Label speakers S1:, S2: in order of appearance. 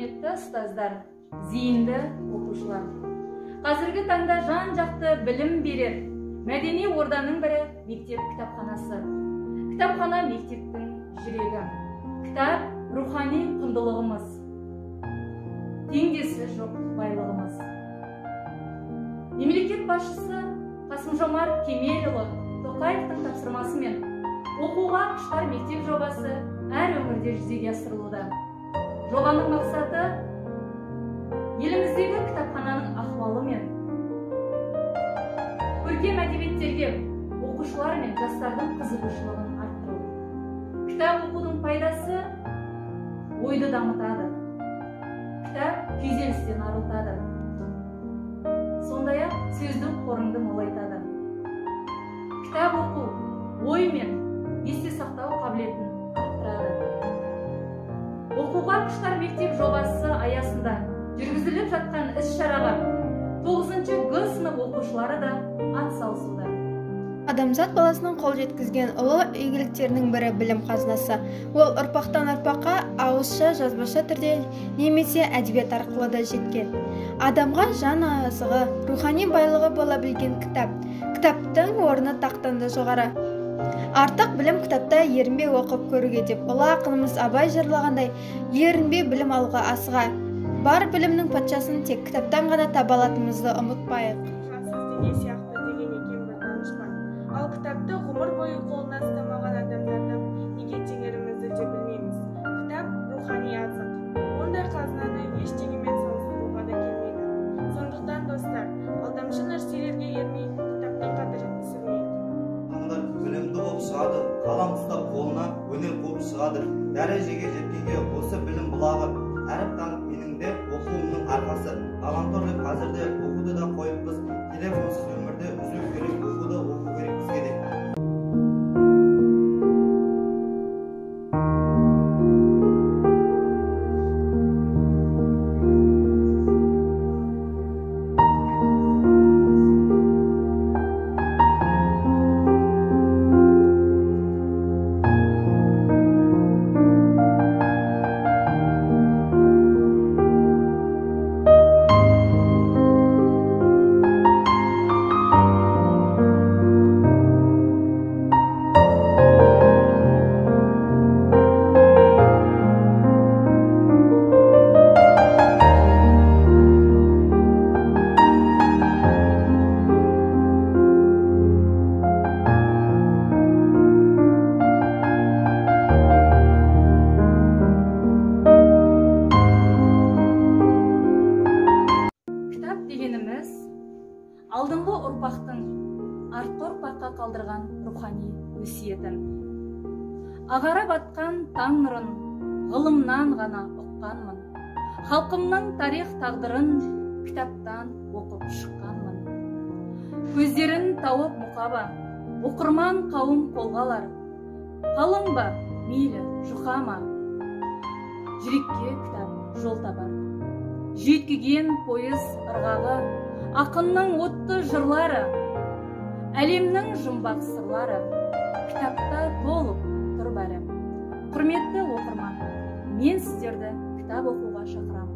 S1: құрметті ұстаздар, зейінді оқушылар. Қазіргі таңда жан-жақты білім берер мәдени орданың бірі мектеп кітапханасы. Кітапхана мектептің жүрегі. Кітап рухани құндылығымыз. Теңдесі жоқ байлығымыз. Мемлекет басшысы Қасым-Жомарт Кемелұлы Тоқаевтың тапсырмасымен оқуға құштар мектеп жобасы әр өңірде жүзеге асырылуда. Жобаның мақсаты еліміздегі кітапхананың ахуалы мен көркем әдебиеттерге оқушылар мен жастардың қызығушылығын арттыру. Кітап оқудың пайдасы ойды дамытады. Кітап күйзелістен арылтады. Сондай-ақ сөздік қорыңды молайтады. Кітап оқу ой мен есте сақтау қабілетін арттырады. Оқуға құштар мектеп жобасы аясында жүргізіліп жатқан іс-шараға 9-шы Г сынып оқушылары да атсалысуда.
S2: Адамзат баласының қол жеткізген ұлы игіліктерінің бірі білім қазынасы. Ол ұрпақтан ұрпаққа ауызша, жазбаша түрде немесе әдебиет арқылы да жеткен. Адамға жан азығы, рухани байлығы бола білген кітап. Кітаптың орны тақтан да жоғары. Артық білім кітапта ерінбей оқып көруге деп ұлы ақынымыз Абай жырлағандай, ерінбей білім алуға асыға. Бар білімнің патшасын тек кітаптан ғана таба алатынымызды ұмытпайық.
S3: Сияқты деген екен бір данышпан. Ал кітапты ғұмыр бойы қолына ұстамаған адамдардан неге теңерімізді де білмейміз. Кітап рухани азық. Ондай қазынаны ештеңемен салыстыруға да келмейді. Сондықтан достар, алдамшы нәрселерге ермей, кітаптың қадірін түсірмейік.
S4: Білімді болып шығады, қалам ұстап қолына өнер болып шығады. Дәрежеге жеткенге осы білім бұлағы, әріп танып менің де оқуымның арқасы. Ғаламтор деп қазірде оқуды да қойыппыз, телефонсыз өмірде үзілу керек, оқуды оқу керек бізге де.
S1: Алдыңғы ұрпақтың артқы ұрпаққа қалдырған рухани өсиетін. Ағара батқан таң нұрын ғылымнан ғана ұққанмын. Халқымның тарих тағдырын кітаптан оқып шыққанмын. Көздерін тауып мұқаба, оқырман қауым қолғалар. Қалың ба, мейлі, жұқама, жүрекке кітап жол табар. Жүйткіген пойыз ырғағы, ақынның отты жырлары, әлемнің жұмбақ сырлары, кітапта толып тұр бәрі. Құрметті оқырман, мен сіздерді кітап оқуға шақырамын.